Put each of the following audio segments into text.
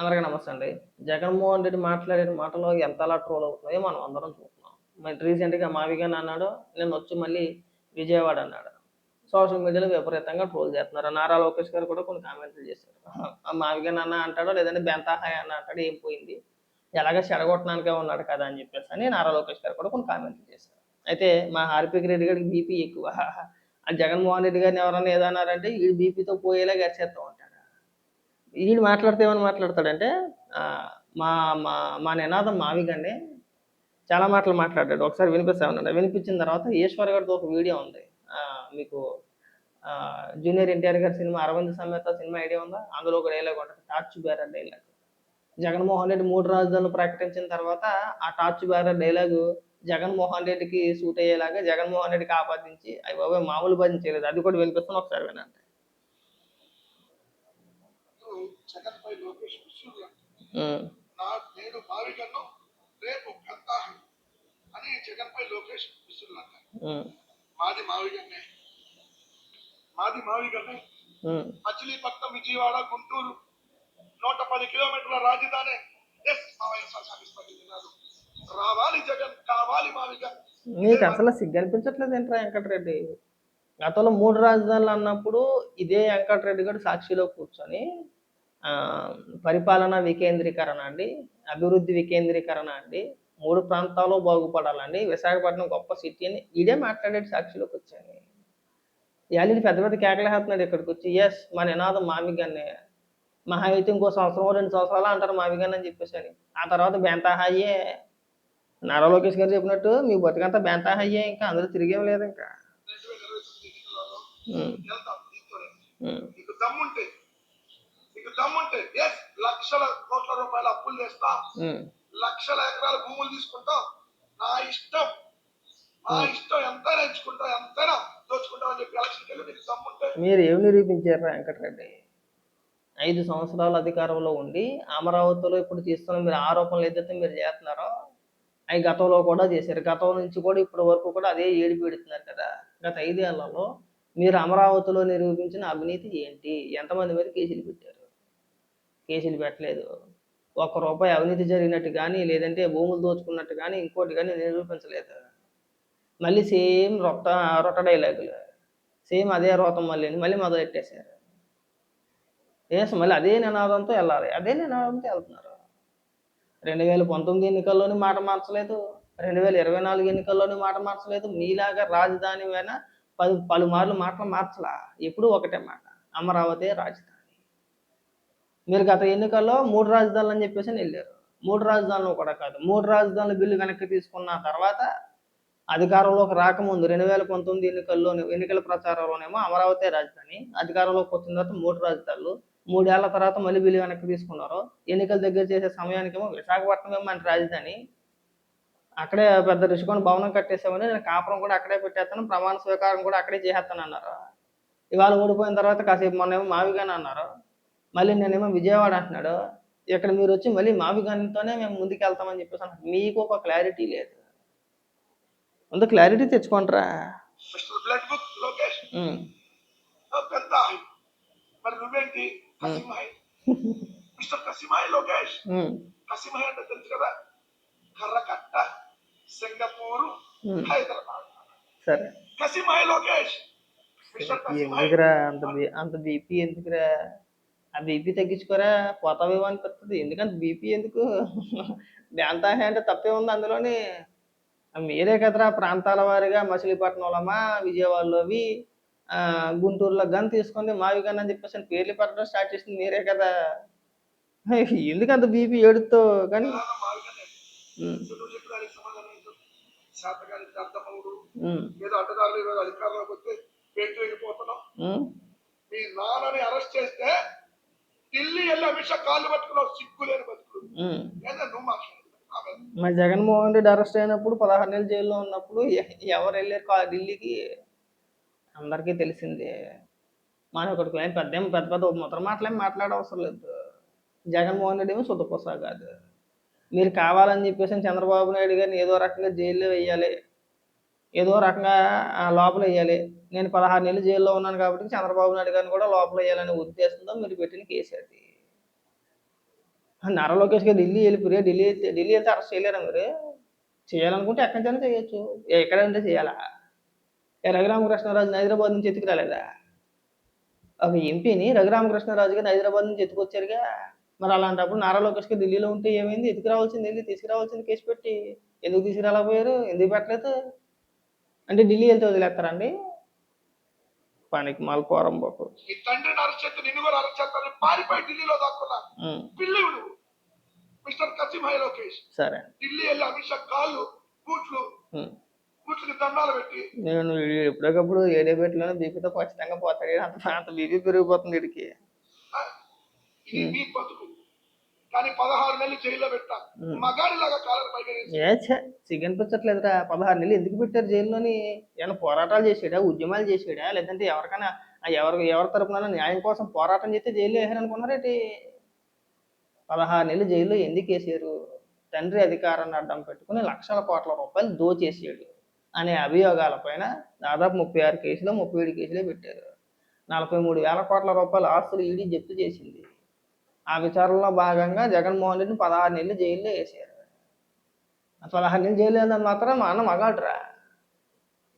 అందరికీ నమస్తే అండి. జగన్మోహన్ రెడ్డి మాట్లాడిన మాటలు ఎంతలా ట్రోల్ అవుతున్నాయో మనం అందరం చూస్తున్నాం. మరి రీసెంట్‌గా మావిగన్ అన్నాడు. నిన్నొచ్చి మళ్ళీ విజయవాడ అన్నాడు. సోషల్ మీడియాలో విపరీతంగా ట్రోల్ చేస్తున్నారు. నారా లోకేష్ గారు కూడా కొన్ని కామెంట్లు చేశారు. మావిగన్ అన్న అంటాడో లేదంటే బెంతాహాయ్ అన్న అంటాడో ఏం పోయింది. ఎలాగో చెడగొట్టడానికే ఉన్నాడు కదా అని చెప్పేసని నారా లోకేష్ గారు కూడా కొన్ని కామెంట్లు చేశారు. అయితే మా హార్పిక్ రెడ్డి గారికి బీపీ ఎక్కువ. ఆ జగన్మోహన్ రెడ్డి గారిని ఎవరన్నా ఏదన్నారంటే ఈడు బీపీతో పోయేలాగా అరిచేస్తా ఉంటాడు. ఈడు మాట్లాడితే ఏమని మాట్లాడతాడంటే మా మా మా నినాదం మావిగండి చాలా మాటలు మాట్లాడాడు. ఒకసారి వినిపిస్తామన్నాడు. వినిపించిన తర్వాత ఈశ్వర్ గారితో ఒక వీడియో ఉంది. మీకు జూనియర్ ఎన్టీఆర్ గారి సినిమా 'అరవింద్ సమేత' సినిమా ఐడియా ఉందా? అందులో ఒక డైలాగ్ ఉంటుంది. Torch bearer dialogue. Jaganmohan Reddy 3 రాజధానులు ప్రకటించిన తర్వాత ఆ టార్చ్ బేరర్ డైలాగు జగన్మోహన్ రెడ్డికి సూట్ అయ్యేలాగా జగన్మోహన్ రెడ్డికి ఆపాదించి అయ్య బాబోయ్! మామూలు భజన చేయలేదు. అది కూడా వినిపిస్తాను ఒకసారి వినండి. జగన్పై లోకేష్ విసురులు హ్మ్. నేడు మావిగన్ను రేపు పెద్దాహం అని జగన్పై లోకేష్ విసురులు అంటారు. మాది మావిగన్నే మచిలీపట్నం విజయవాడ గుంటూరు 110 కిలోమీటర్ల రాజధాని రావాలి జగన్ కావాలి మావిగన్. నీకు అసలు సిగ్గు అనిపించట్లేదు ఏంట్రా వెంకటరెడ్డి? గతంలో 3 రాజధానులు అన్నప్పుడు ఇదే వెంకటరెడ్డి గారు సాక్షిలో కూర్చొని పరిపాలన వికేంద్రీకరణ అండి, అభివృద్ధి వికేంద్రీకరణ అండి, 3 ప్రాంతాలు బాగుపడాలండి, విశాఖపట్నం గొప్ప సిటీ అని ఇదే మాట్లాడేది సాక్షిలోకి వచ్చాను. ఇవాళ పెద్ద పెద్ద కేకలేస్తున్నాడు ఇక్కడికి వచ్చి. ఎస్ మా నినాదం మావిగన్నే. మహా అయితే ఇంకో సంవత్సరం 2 సంవత్సరాలు అంటారు మావిగన్ అని చెప్పేసి. ఆ తర్వాత బెంతాహాయే. నారా లోకేష్ గారు చెప్పినట్టు మీ బతుకంతా బెంతాహాయే, ఇంకా అందరూ తిరిగేం లేదు ఇంకా. దమ్ముంటే లక్షల కోట్ల రూపాయల అప్పులు చేస్తా, లక్షల ఎకరాల భూములు తీసుకుంటా, నా ఇష్టం ఎంతైనా ఎంచుకుంటా, ఎంతైనా దోచుకుంటా అని చెప్పి ఎలక్షన్కి వెళ్ళి మీకు దమ్ముంటే. మీరు ఏమి నిరూపించారు వెంకటరెడ్డి? 5 సంవత్సరాలు అధికారంలో ఉండి అమరావతిలో ఇప్పుడు చేస్తున్న మీరు ఆరోపణలు ఏదైతే మీరు చేస్తున్నారో అవి గతంలో కూడా చేశారు. గతం నుంచి కూడా ఇప్పటి వరకు కూడా అదే ఏడుపు పెడుతున్నారు కదా. గత 5 ఏళ్లలో మీరు అమరావతిలో నిరూపించిన అవినీతి ఏంటి? ఎంతమంది మీద కేసులు పెట్టారు? కేసులు పెట్టలేదు. ₹1 అవినీతి జరిగినట్టు కానీ లేదంటే భూములు దోచుకున్నట్టు కానీ ఇంకోటి కానీ నిరూపించలేదు. మళ్ళీ సేమ్ రొట్ట డైలాగులు, సేమ్ అదే రోతం మళ్ళీ మొదలెట్టేశారు. మళ్ళీ అదే నినాదంతో వెళ్ళాలి, అదే నినాదంతో వెళ్తున్నారు. 2019 ఎన్నికల్లోని మాట మార్చలేదు, 2024 ఎన్నికల్లోని మాట మార్చలేదు. మీలాగా రాజధాని పైన పలుమార్లు మాటలు మార్చలా. ఎప్పుడూ ఒకటే మాట, అమరావతి రాజధాని. మీరు గత ఎన్నికల్లో 3 రాజధానులు అని చెప్పేసి వెళ్ళారు. 3 రాజధానులు కూడా కాదు, 3 రాజధానుల బిల్లు వెనక్కి తీసుకున్న తర్వాత అధికారంలోకి రాకముందు 2019 ఎన్నికల ప్రచారంలోనేమో అమరావతి రాజధాని, అధికారంలోకి వచ్చిన తర్వాత 3 రాజధానులు. 3 ఏళ్ల తర్వాత మళ్ళీ బిల్లు వెనక్కి తీసుకున్నారు. ఎన్నికల దగ్గర చేసే సమయానికేమో విశాఖపట్నం ఏమో మన రాజధాని, అక్కడే పెద్ద రుషికొండ భవనం కట్టేసామని నేను కాపురం కూడా అక్కడే పెట్టేస్తాను, ప్రమాణ స్వీకారం కూడా అక్కడే చేసేస్తాను అన్నారు. ఇవాళ ఓడిపోయిన తర్వాత కాసేపు మొన్నేమో మావిగానే అన్నారు, మళ్ళీ నేనేమో విజయవాడ అంటున్నాడు. ఇక్కడ మీరు వచ్చి మళ్ళీ మావిగానితోనే మేము ముందుకు వెళ్తామని చెప్పేసి అంటున్నారు. మీకు ఒక క్లారిటీ లేదు. ముందు క్లారిటీ తెచ్చుకోండిరా. మరి నువ్వేంటి మిస్టర్ కసిమాయ్ లోకేష్? కసిమాయ్ అంటే తెలుసు కదా, కర్రకట్ట, సింగపూర్, హైదరాబాద్. సరే కసిమాయ్ లోకేష్. ఎందుకురా అంత బీపీ ఎందుకురా? ఆ బీపీ తగ్గించుకోరా, పోతావేమో అనిపిస్తుంది. ఎందుకంటే బీపీ ఎందుకు? బెంతాహే అంటే తప్పే ఉంది అందులోని. మీరే కదరా ప్రాంతాల వారిగా మచిలీపట్నంలోమా, విజయవాడలోవి, గుంటూరులో గన్ తీసుకొని మావి గన్ అని చెప్పేసి పేర్లు పెట్టడం స్టార్ట్ చేసింది మీరే కదా. ఎందుకు అంత బీపీ ఏడుతో కానీ అధికారంలోకి వస్తే మీ నాన్నని అరెస్ట్ చేస్తే ఢిల్లీ వెళ్ళి అమిత్ షా కాళ్ళు పట్టుకున్నావు, సిగ్గులేని బతుకులు. నువ్వు మాట్లాడు. మా జగన్మోహన్ రెడ్డి అరెస్ట్ అయినప్పుడు 16 నెలలు జైల్లో ఉన్నప్పుడు ఎవరు వెళ్ళారు ఢిల్లీకి అందరికీ తెలిసిందే. మన ఒకటి పెద్ద పెద్ద ముద్ర మాటలేం మాట్లాడవసరం లేదు. జగన్మోహన్ రెడ్డి ఏమో సుతపోసా కాదు. మీరు కావాలని చెప్పేసి చంద్రబాబు నాయుడు గారిని ఏదో రకంగా జైల్లో వేయాలి, ఏదో రకంగా లోపల వేయాలి. నేను 16 నెలలు జైల్లో ఉన్నాను కాబట్టి చంద్రబాబు నాయుడు గారిని కూడా లోపల వేయాలనే ఉద్దేశంతో మీరు పెట్టిన కేసు అది. నారా లోకేష్కి ఢిల్లీ వెళ్ళిపోయి ఢిల్లీ వెళ్తే అరెస్ట్ చేయలేరా మీరు? చేయాలనుకుంటే ఎక్కడి నుంచైనా చేయొచ్చు. ఎక్కడ ఉంటే చేయాలా? రఘురామకృష్ణరాజుని హైదరాబాద్ నుంచి ఎత్తుకురాలేదా? ఒక ఎంపీని రఘురామకృష్ణరాజు గారిని హైదరాబాద్ నుంచి ఎత్తుకొచ్చారుగా. మరి అలాంటప్పుడు నారా లోకేష్కి ఢిల్లీలో ఉంటే ఏమైంది? ఎత్తుకురావాల్సింది వెళ్ళి తీసుకురావాల్సింది కేసు పెట్టి. ఎందుకు తీసుకురాలేకపోయారు? ఎందుకు పెట్టలేదు? అంటే ఢిల్లీ వెళ్తే వదిలేస్తారండి? పనికి మాల పోరంబోకు. ఈ తండ్రిని అరెస్ట్ చేస్తే నిన్ను కూడా అరెస్ట్ చేస్తారని పారిపోయి ఢిల్లీలో దాక్కున్నా పిల్లి నువ్వు మిస్టర్ కసిభాయ్ లోకేష్. సరే, ఢిల్లీ వెళ్ళి అమిత్ షా కాళ్ళు బూట్లకి దండాలు పెట్టి నేను ఎప్పటికప్పుడు ఏడే పెట్టిలోనే బీపీతో ఖచ్చితంగా పోతాడు. అంత బీపీ పెరిగిపోతుంది వీడికి. ఇది మీ బతుకు. కానీ 16 నెలలు జైల్లో పెట్టా మగాడిలాగా కాలర్ పైగా చికెన్ పిచ్చట్లేదురా. 16 నెలలు ఎందుకు పెట్టారు జైల్లోని? ఏమైనా పోరాటాలు చేసాడా, ఉద్యమాలు చేసాడా, లేదంటే ఎవరికైనా ఎవరి తరపున న్యాయం కోసం పోరాటం చేస్తే జైల్లో వేసారు అనుకున్నారేంటి? 16 నెలలు జైల్లో ఎందుకు వేసారు? తండ్రి అధికారాన్ని అడ్డం పెట్టుకుని లక్షల కోట్ల రూపాయలు దోచేసాడు అనే అభియోగాలపైన దాదాపు 36 కేసులు 37 కేసులే పెట్టారు. 43,000 కోట్ల రూపాయల ఆస్తులు ఈడీ జప్తు చేసింది. ఆ విచారణలో భాగంగా జగన్మోహన్ రెడ్డిని 16 నెలలు జైల్లో వేసారు. 16 నెలలు జైల్లో వేసినంత మాత్రం మా అన్న మగాడురా.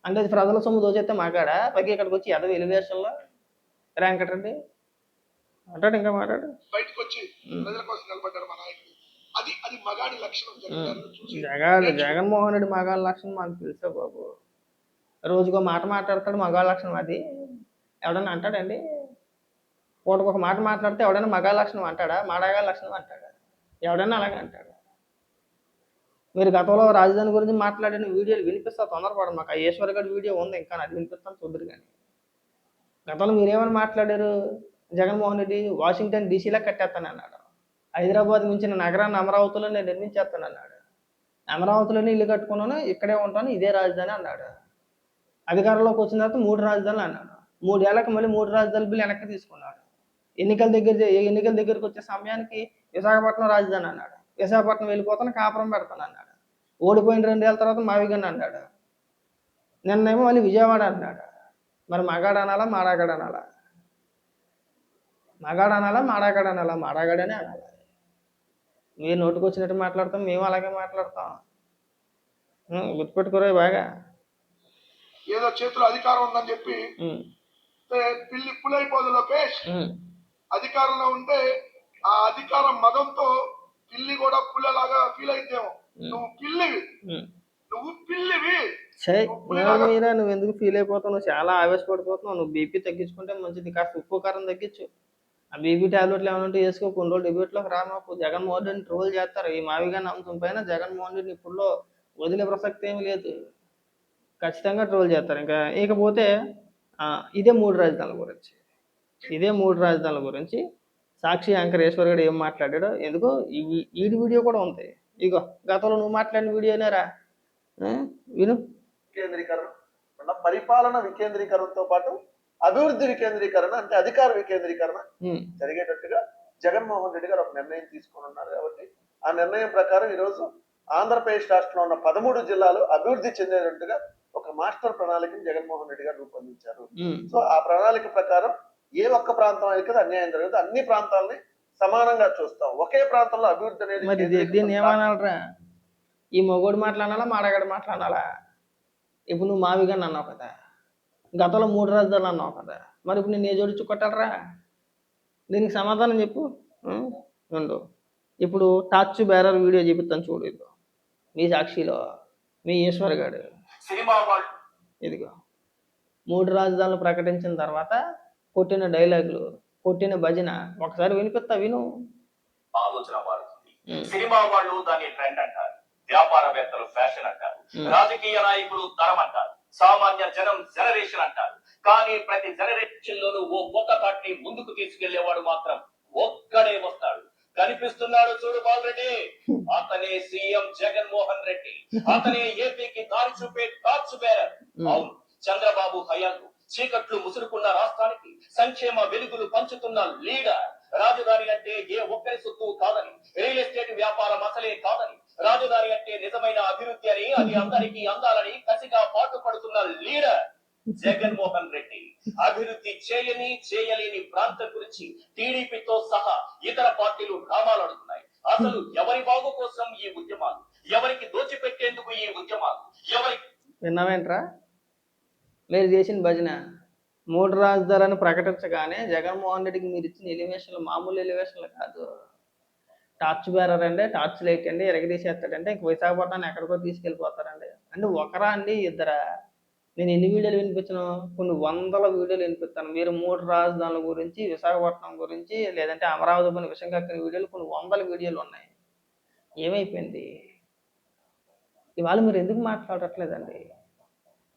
అంటే ప్రజల సొమ్ము దోచేస్తే మగాడా? పైకి ఇక్కడికి వచ్చి ఎదవ ఎలివేషన్లో వెంకటరెడ్డి అంటాడు. ఇంకా మాట్లాడు. బయటకు వచ్చి ప్రజల కోసం నిలబడ్డారు మా నాయకుడు. అది మగాడి లక్షణం. జగన్మోహన్ రెడ్డి మగాడి లక్షణం మనకు తెలుసా బాబు. రోజుకో మాట మాట్లాడతాడు. మగాడి లక్షణం అది ఎవడన్నా అంటాడండి? ఒకటికి ఒక మాట మాట్లాడితే ఎవడైనా మగాడి లక్షణం అంటాడా? మాడగాడి లక్షణం అంటాడా? ఎవడైనా అలాగే అంటాడు. మీరు గతంలో రాజధాని గురించి మాట్లాడిన వీడియోలు వినిపిస్తా తొందరపడదు. మాకు ఆ ఈశ్వర్ గడి వీడియో ఉంది, ఇంకా అది వినిపిస్తాను చూద్దరు. కానీ గతంలో మీరేమని మాట్లాడారు? జగన్మోహన్ రెడ్డి వాషింగ్టన్ డీసీలా కట్టేస్తాను అన్నాడు. హైదరాబాద్ మించిన నగరాన్ని అమరావతిలో నేను నిర్మించేస్తాను అన్నాడు. అమరావతిలోనే ఇల్లు కట్టుకున్నాను, ఇక్కడే ఉంటాను, ఇదే రాజధాని అన్నాడు. అధికారంలోకి వచ్చిన తర్వాత 3 రాజధానులు అన్నాడు. 3 ఏళ్ళకి మళ్ళీ 3 రాజధానుల బిల్లు వెనక్కి తీసుకున్నాడు. ఎన్నికల దగ్గరికి వచ్చే సమయానికి విశాఖపట్నం రాజధాని అన్నాడు. విశాఖపట్నం వెళ్ళిపోతాను, కాపురం పెడతాను అన్నాడు. ఓడిపోయిన 2 ఏళ్ళ తర్వాత మావిగన్ అన్నాడు. నిన్నేమో మళ్ళీ విజయవాడ అన్నాడు. మరి మగాడు అనాలా, మాడాగాడు అనాలా? మగాడు అనాలా, మాడాగాడు అనాలా? మాడాగాడనే అనాలా. మీరు నోటుకు వచ్చినట్టు మాట్లాడతాం, మేము అలాగే మాట్లాడతాం. గుర్తుపెట్టుకోరే బాగా. ఏదో చేతిలో అధికారం ఉందని చెప్పి పిల్లి పులైపోదు లోకేష్. అధికారంలో ఉంటే ఆ అధికారం మదంతో పిల్లి కూడా పుల్లలాగా ఫీల్ అయితేమో. నువ్వు పిల్లివి. మీరా నువ్వు ఎందుకు ఫీల్ అయిపోతావు? నువ్వు చాలా ఆవేశపడిపోతున్నావు. నువ్వు బీపీ తగ్గించుకుంటే మంచిది. కాస్త ఉప్పు కారం తగ్గించు. ఆ బీపీ టాబ్లెట్లు ఏమైనా ఉంటే వేసుకో. కొన్ని రోజులు డిబేట్లోకి రా. మాకు జగన్మోహన్ రెడ్డిని ట్రోల్ చేస్తారు. ఈ మావిగాని అంశం పైన జగన్మోహన్ రెడ్డిని ఇప్పుడులో వదిలే ప్రసక్తి ఏమి లేదు. ఖచ్చితంగా ట్రోల్ చేస్తారు. ఇకపోతే ఇదే 3 రాజధానుల గురించి సాక్షి యాంకర్ ఈశ్వర్ గారు ఏం మాట్లాడాడో ఎందుకో ఈడి వీడియో కూడా ఉంది. ఇగో గతంలో నువ్వు మాట్లాడిన వీడియోనేరా, విను. వికేంద్రీకరణ, పరిపాలన వికేంద్రీకరణతో పాటు అభివృద్ధి వికేంద్రీకరణ, అంటే అధికార వికేంద్రీకరణ జరిగేటట్టుగా జగన్మోహన్ రెడ్డి గారు ఒక నిర్ణయం తీసుకుని ఉన్నారు. కాబట్టి ఆ నిర్ణయం ప్రకారం ఈరోజు ఆంధ్రప్రదేశ్ రాష్ట్రంలో ఉన్న 13 జిల్లాలు అభివృద్ధి చెందేటట్టుగా ఒక మాస్టర్ ప్రణాళికను జగన్మోహన్ రెడ్డి గారు రూపొందించారు. సో ఆ ప్రణాళిక ప్రకారం ఏ ఒక్క ప్రాంతం అయితే అన్యాయం జరగదు, అన్ని ప్రాంతాలని సమానంగా చూస్తాం. ఒకే ప్రాంతంలో అభివృద్ధి అనేది దీన్ని ఏమనాలరా? ఈ మొగోడు మాట్లాడాలా, మాడగాడు మాట్లాడాలా? ఇప్పుడు నువ్వు మావిగాని అన్నావు కదా, గతంలో 3 రాజధానులు అన్నావు కదా, మరి ఇప్పుడు నేను ఏ జోడించు కొట్టాలరా? దీనికి సమాధానం చెప్పు. ఉండు, ఇప్పుడు టార్చ్ బేరర్ వీడియో చూపిస్తాను చూడు. ఇదిగో మీ సాక్షిలో మీ ఈశ్వర్ గారు ఇదిగో 3 రాజధానులు ప్రకటించిన తర్వాత కొట్టిన డైలాగులు, కొట్టిన భజన ఒకసారి వినిపిస్తా, విను. ఆలోచన మారుతుంది. సినిమా వాళ్ళు దాన్ని ట్రెండ్ అంటారు, వ్యాపారవేత్తలు ఫ్యాషన్ అంటారు, రాజకీయ నాయకులు తరం అంటారు, సామాన్య జనం జనరేషన్ అంటారు. కానీ ప్రతి జనరేషన్ లోనూ ఒక్క పార్టీ ముందుకు తీసుకెళ్లేవాడు మాత్రం ఒక్కడే వస్తాడు. కనిపిస్తున్నాడు చూడు బాలరెడ్డి, అతనే సీఎం జగన్మోహన్ రెడ్డి. అతనే ఏపీకి దారి చూపే టార్చ్ బేరర్. అవును, చంద్రబాబు హయాంలో చీకట్లు ముసురుకున్న రాష్ట్రానికి సంక్షేమ వెలుగులు పంచుతున్న లీడర్. రాజధాని అంటే ఏ ఒక్కరి సొత్తు కాదని, రియల్ ఎస్టేట్ వ్యాపారం అసలే కాదని, రాజధాని అంటే నిజమైన అభివృద్ధి అని, అది అందరికీ అందాలని కసిగా పాటుపడుతున్న లీడర్ జగన్మోహన్ రెడ్డి. అభివృద్ధి చేయలేని ప్రాంతం గురించి టీడీపీతో సహా ఇతర పార్టీలు డ్రామాలు ఆడుతున్నాయి. అసలు ఎవరి బాగు కోసం ఈ ఉద్యమాలు, ఎవరికి దోచిపెట్టేందుకు ఈ ఉద్యమాలు, ఎవరికి విన్నావేంట్రా మీరు చేసిన భజన? 3 రాజధానులను ప్రకటించగానే జగన్మోహన్ రెడ్డికి మీరు ఇచ్చిన ఎలివేషన్లు మామూలు ఎలివేషన్లు కాదు. టార్చ్ బేరర్ అండి, టార్చ్ లైట్ అండి, ఎరగదీసేస్తాడంటే ఇంక విశాఖపట్నాన్ని ఎక్కడికో తీసుకెళ్ళిపోతారండి. అంటే ఒకరా అండి, ఇద్దరా? నేను ఎన్ని వీడియోలు వినిపించను? కొన్ని వందల వీడియోలు వినిపిస్తాను. మీరు 3 రాజధానుల గురించి, విశాఖపట్నం గురించి, లేదంటే అమరావతి పైన విషయం కక్కిన వీడియోలు కొన్ని వందల వీడియోలు ఉన్నాయి. ఏమైపోయింది? ఇవాళ మీరు ఎందుకు మాట్లాడట్లేదండి?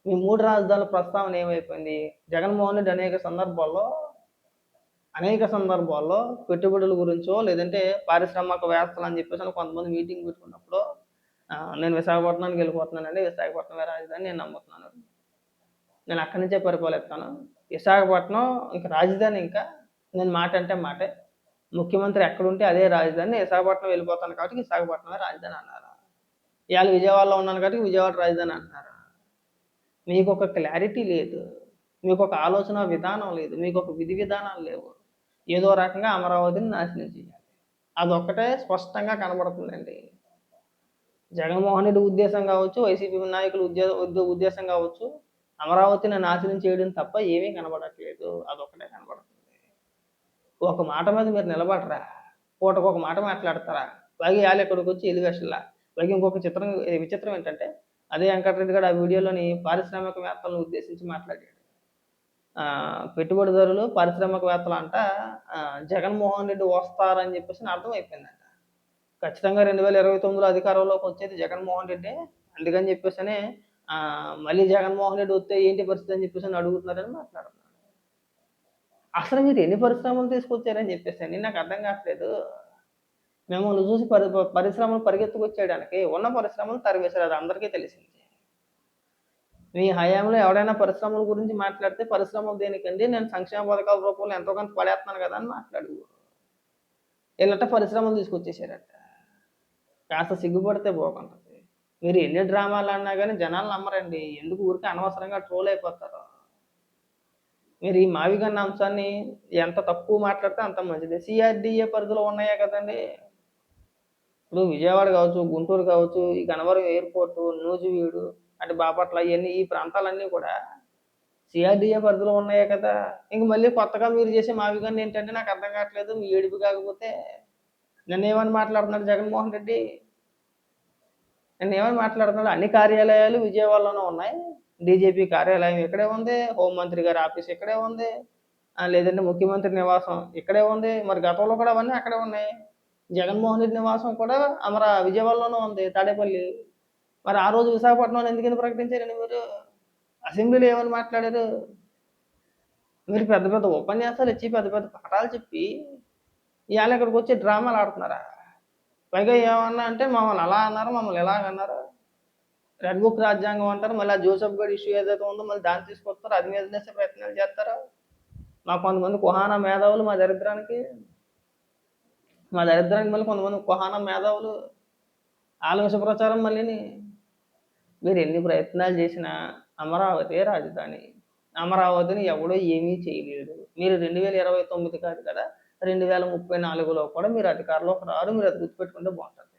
మీ 3 రాజధానుల ప్రస్తావన ఏమైపోయింది? జగన్మోహన్ రెడ్డి అనేక సందర్భాల్లో పెట్టుబడుల గురించో, లేదంటే పారిశ్రామికవేత్తలు అని చెప్పేసి కొంతమంది మీటింగ్ పెట్టుకున్నప్పుడు నేను విశాఖపట్నానికి వెళ్ళిపోతున్నానండి, విశాఖపట్నమే రాజధాని నేను నమ్ముతున్నాను, నేను అక్కడి నుంచే పరిపాలిస్తాను, విశాఖపట్నం ఇంకా రాజధాని, ఇంకా నేను మాట అంటే మాటే, ముఖ్యమంత్రి ఎక్కడుంటే అదే రాజధాని, విశాఖపట్నం వెళ్ళిపోతాను కాబట్టి విశాఖపట్నమే రాజధాని అన్నారు. ఇవాళ విజయవాడలో ఉన్నాను కాబట్టి విజయవాడ రాజధాని అంటున్నారు. మీకు ఒక క్లారిటీ లేదు, మీకు ఒక ఆలోచన విధానం లేదు, మీకు ఒక విధి విధానాలు లేవు. ఏదో రకంగా అమరావతిని నాశనం చేయాలి, అదొక్కటే స్పష్టంగా కనబడుతుందండి. జగన్మోహన్ రెడ్డి ఉద్దేశం కావచ్చు, వైసీపీ నాయకుల ఉద్దేశం కావచ్చు, అమరావతిని నాశనం చేయడం తప్ప ఏమీ కనబడట్లేదు, అదొక్కటే కనబడుతుంది. ఒక మాట మీద మీరు నిలబడరా, పూటకు ఒక మాట మాట్లాడతారా? అలాగే వాళ్ళు ఇక్కడికి వచ్చి ఎలివేషన్లా. అలాగే ఇంకొక విచిత్రం ఏంటంటే, అదే వెంకటరెడ్డి గారు ఆ వీడియోలోని పారిశ్రామికవేత్తలను ఉద్దేశించి మాట్లాడాడు. పెట్టుబడిదారులు పారిశ్రామికవేత్తలు అంట జగన్మోహన్ రెడ్డి వస్తారని చెప్పేసి అర్థమైపోయిందంట. ఖచ్చితంగా 2029లో అధికారంలోకి వచ్చేది జగన్మోహన్ రెడ్డి, అందుకని చెప్పేసి మళ్ళీ జగన్మోహన్ రెడ్డి వస్తే ఏంటి పరిస్థితి అని చెప్పేసి అడుగుతున్నారని మాట్లాడుతున్నాడు. అసలు మీరు ఎన్ని పరిశ్రమలు తీసుకొచ్చారని చెప్పేసి నాకు అర్థం కావట్లేదు. మిమ్మల్ని చూసి పరిశ్రమలు పరిగెత్తుకొచ్చేయడానికి ఉన్న పరిశ్రమలు తరివేశారు, అది అందరికీ తెలిసింది. మీ హయాంలో ఎవడైనా పరిశ్రమల గురించి మాట్లాడితే పరిశ్రమలు దేనికండి, నేను సంక్షేమ పథకాల రూపంలో ఎంతో కొంత పడేస్తున్నాను కదా అని మాట్లాడు. వీళ్ళట పరిశ్రమలు తీసుకొచ్చేసారట. కాస్త సిగ్గుపడితే బాగుంటుంది. మీరు ఎన్ని డ్రామాలు అన్నా కానీ జనాలు నమ్మరండి, ఎందుకు ఊరికే అనవసరంగా ట్రోల్ అయిపోతారు. మీరు ఈ మావిగన్న అంశాన్ని ఎంత తక్కువ మాట్లాడితే అంత మంచిది. సిఆర్డిఏ పరిధిలో ఉన్నాయే కదండి. ఇప్పుడు విజయవాడ కావచ్చు, గుంటూరు కావచ్చు, ఈ గన్నవరం ఎయిర్పోర్టు, నూజివీడు, అటు బాపట్ల, ఇవన్నీ ఈ ప్రాంతాలన్నీ కూడా సిఆర్డిఏ పరిధిలో ఉన్నాయే కదా. ఇంక మళ్ళీ కొత్తగా మీరు చేసే మావిగన్న ఏంటంటే నాకు అర్థం కావట్లేదు. మీ ఏడుపు కాకపోతే నన్ను ఏమని మాట్లాడుతున్నాడు జగన్మోహన్ రెడ్డి? నన్ను ఏమని మాట్లాడుతున్నాడు? అన్ని కార్యాలయాలు విజయవాడలోనే ఉన్నాయి. డీజీపీ కార్యాలయం ఇక్కడే ఉంది, హోంమంత్రి గారి ఆఫీస్ ఇక్కడే ఉంది, లేదంటే ముఖ్యమంత్రి నివాసం ఇక్కడే ఉంది. మరి గతంలో కూడా అవన్నీ అక్కడే ఉన్నాయి. జగన్మోహన్ రెడ్డి నివాసం కూడా విజయవాడలోనే ఉంది, తాడేపల్లి. మరి ఆ రోజు విశాఖపట్నంలో ఎందుకని ప్రకటించారండి మీరు? అసెంబ్లీలో ఏమని మాట్లాడారు? మీరు పెద్ద పెద్ద ఉపన్యాసాలు ఇచ్చి పెద్ద పెద్ద పాఠాలు చెప్పి ఇవాళ ఇక్కడికి వచ్చి డ్రామాలు ఆడుతున్నారా? పైగా ఏమన్నా అంటే మమ్మల్ని అలా అన్నారు, మమ్మల్ని ఎలాగన్నారు, రెడ్ బుక్ రాజ్యాంగం అంటారు, మళ్ళీ ఆ జోసెఫ్ గడ్ ఇష్యూ ఏదైతే ఉందో మళ్ళీ దాన్ని తీసుకొస్తారు, అది మీద చేసే ప్రయత్నాలు చేస్తారు. మా కొంతమంది కుహానా మేధావులు మా దరిద్రానికి మళ్ళీ కొంతమంది కుహానా మేధావులు ఆలస్య ప్రచారం మళ్ళీని. మీరు ఎన్ని ప్రయత్నాలు చేసినా అమరావతి రాజధాని, అమరావతిని ఎవడో ఏమీ చేయలేడు. మీరు 2029 కాదు కదా, 2034లో కూడా మీరు అధికారంలోకి రారు. మీరు అది గుర్తుపెట్టుకుంటే బాగుంటుంది.